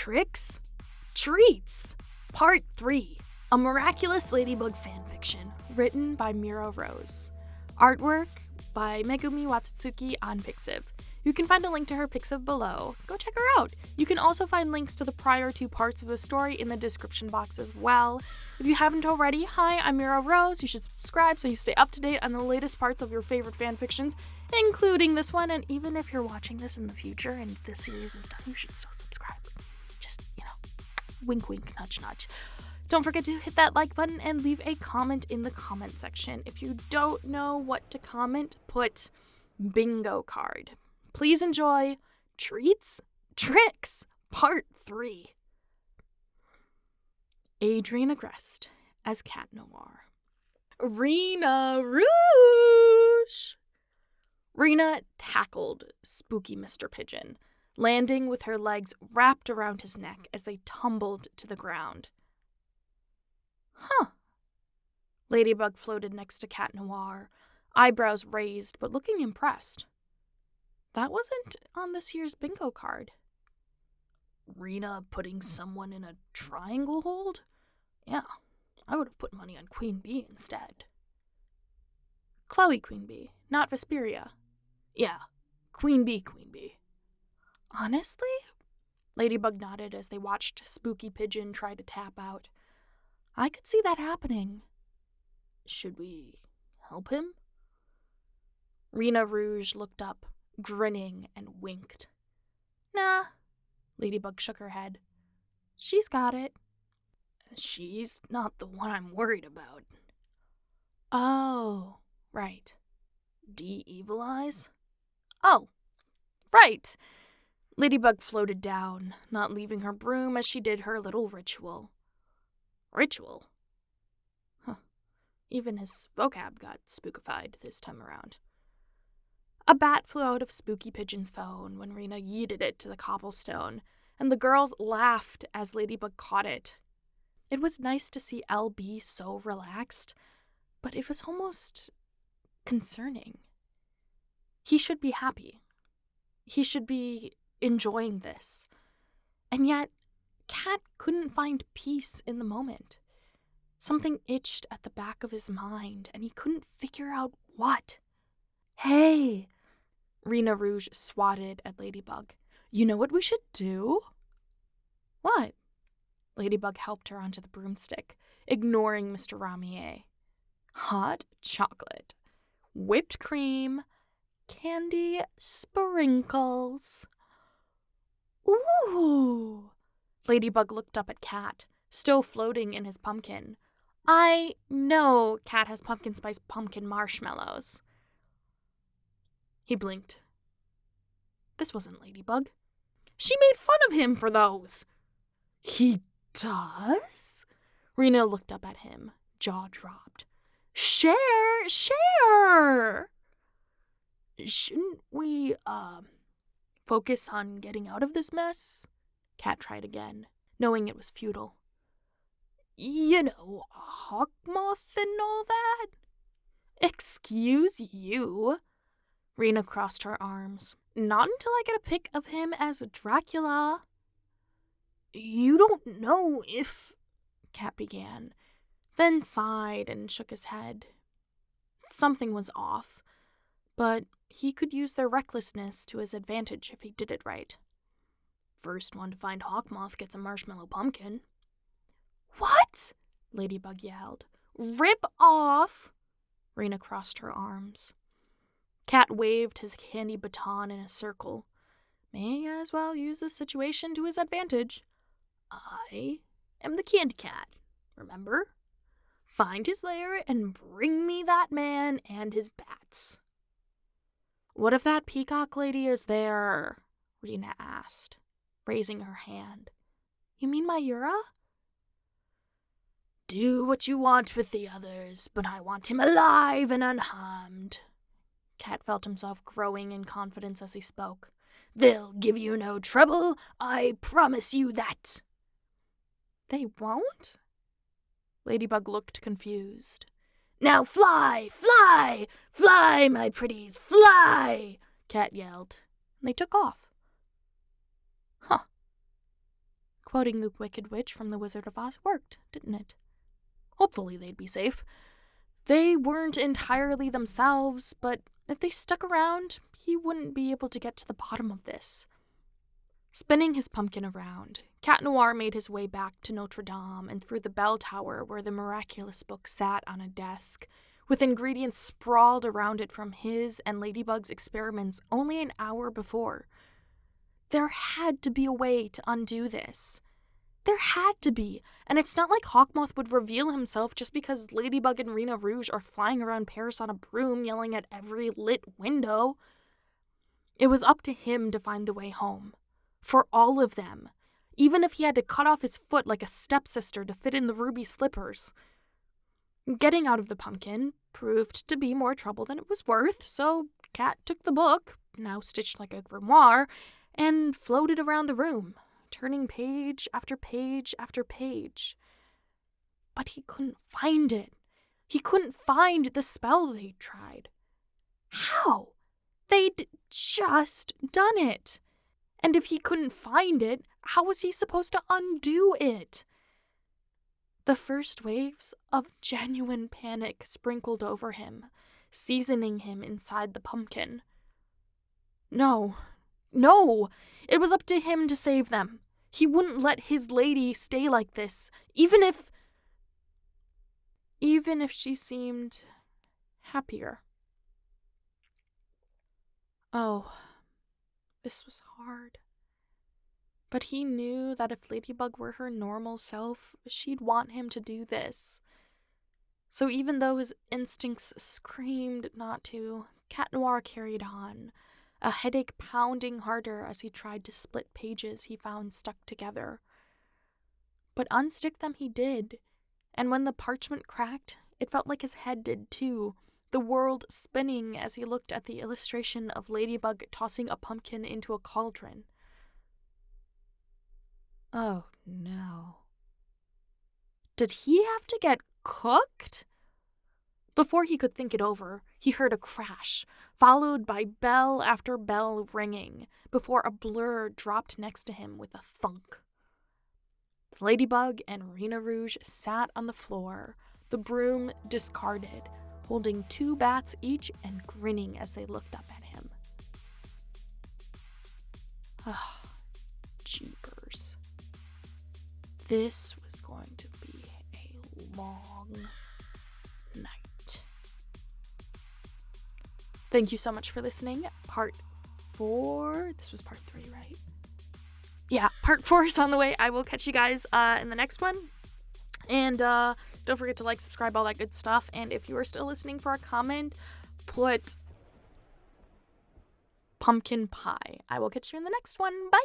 Tricks, Treats, Part 3, a Miraculous Ladybug Fanfiction, written by Mira Rose. Artwork by Megumi Watsutsuki on Pixiv. You can find a link to her Pixiv below. Go check her out. You can also find links to the prior 2 parts of the story in the description box as well. If you haven't already, hi, I'm Mira Rose. You should subscribe so you stay up to date on the latest parts of your favorite fanfictions, including this one. And even if you're watching this in the future and this series is done, you should still subscribe. Just, wink, wink, nudge, nudge. Don't forget to hit that like button and leave a comment in the comment section. If you don't know what to comment, put bingo card. Please enjoy Treats, Tricks, Part 3. Adrienne Agreste as Cat Noir. Rena Rouge! Rena tackled spooky Mr. Pigeon, landing with her legs wrapped around his neck as they tumbled to the ground. Huh. Ladybug floated next to Cat Noir, eyebrows raised but looking impressed. That wasn't on this year's bingo card. Rena putting someone in a triangle hold? Yeah, I would have put money on Queen Bee instead. Chloe Queen Bee, not Vesperia. Yeah, Queen Bee, Queen Bee. Honestly? Ladybug nodded as they watched Spooky Pigeon try to tap out. I could see that happening. Should we help him? Rena Rouge looked up, grinning, and winked. Nah, Ladybug shook her head. She's got it. She's not the one I'm worried about. Oh, right. Evil Eyes? Oh, right. Ladybug floated down, not leaving her broom as she did her little ritual. Ritual? Huh. Even his vocab got spookified this time around. A bat flew out of Spooky Pigeon's phone when Rena yeeted it to the cobblestone, and the girls laughed as Ladybug caught it. It was nice to see Elle be so relaxed, but it was almost concerning. He should be happy. He should be enjoying this. And yet, Cat couldn't find peace in the moment. Something itched at the back of his mind, and he couldn't figure out what. Hey! Rena Rouge swatted at Ladybug. You know what we should do? What? Ladybug helped her onto the broomstick, ignoring Mr. Ramier. Hot chocolate, whipped cream, candy sprinkles. Ooh! Ladybug looked up at Cat, still floating in his pumpkin. I know Cat has pumpkin spice pumpkin marshmallows. He blinked. This wasn't Ladybug. She made fun of him for those. He does? Rena looked up at him, jaw dropped. Share! Shouldn't we, focus on getting out of this mess? Cat tried again, knowing it was futile. You know, hawk moth and all that? Excuse you. Rena crossed her arms. Not until I get a pic of him as Dracula. You don't know if... Cat began, then sighed and shook his head. Something was off, but he could use their recklessness to his advantage if he did it right. First one to find Hawkmoth gets a marshmallow pumpkin. What? Ladybug yelled. Rip off! Rena crossed her arms. Cat waved his candy baton in a circle. May as well use this situation to his advantage. I am the candy cat, remember? Find his lair and bring me that man and his bats. What if that peacock lady is there? Rena asked, raising her hand. You mean Mayura? Do what you want with the others, but I want him alive and unharmed. Cat felt himself growing in confidence as he spoke. They'll give you no trouble, I promise you that. They won't? Ladybug looked confused. Now fly, fly, fly, my pretties, fly, Cat yelled. And they took off. Huh. Quoting the Wicked Witch from The Wizard of Oz worked, didn't it? Hopefully they'd be safe. They weren't entirely themselves, but if they stuck around, he wouldn't be able to get to the bottom of this. Spinning his pumpkin around, Cat Noir made his way back to Notre Dame and through the bell tower where the Miraculous book sat on a desk, with ingredients sprawled around it from his and Ladybug's experiments only an hour before. There had to be a way to undo this. There had to be, and it's not like Hawkmoth would reveal himself just because Ladybug and Rena Rouge are flying around Paris on a broom yelling at every lit window. It was up to him to find the way home. For all of them. Even if he had to cut off his foot like a stepsister to fit in the ruby slippers. Getting out of the pumpkin proved to be more trouble than it was worth, so Cat took the book, now stitched like a grimoire, and floated around the room, turning page after page after page. But he couldn't find it. He couldn't find the spell they'd tried. How? They'd just done it. And if he couldn't find it, how was he supposed to undo it? The first waves of genuine panic sprinkled over him, seasoning him inside the pumpkin. No, it was up to him to save them. He wouldn't let his lady stay like this, even if she seemed happier. Oh, this was hard. But he knew that if Ladybug were her normal self, she'd want him to do this. So even though his instincts screamed not to, Cat Noir carried on, a headache pounding harder as he tried to split pages he found stuck together. But unstick them he did, and when the parchment cracked, it felt like his head did too, the world spinning as he looked at the illustration of Ladybug tossing a pumpkin into a cauldron. Oh no. Did he have to get cooked? Before he could think it over, he heard a crash, followed by bell after bell ringing, before a blur dropped next to him with a thunk. Ladybug and Rena Rouge sat on the floor, the broom discarded, holding 2 bats each and grinning as they looked up at him. Ah, jeepers. This was going to be a long night. Thank you so much for listening. Part 4. This was part 3, right? Yeah, part 4 is on the way. I will catch you guys in the next one. And don't forget to like, subscribe, all that good stuff. And if you are still listening for a comment, put pumpkin pie. I will catch you in the next one. Bye!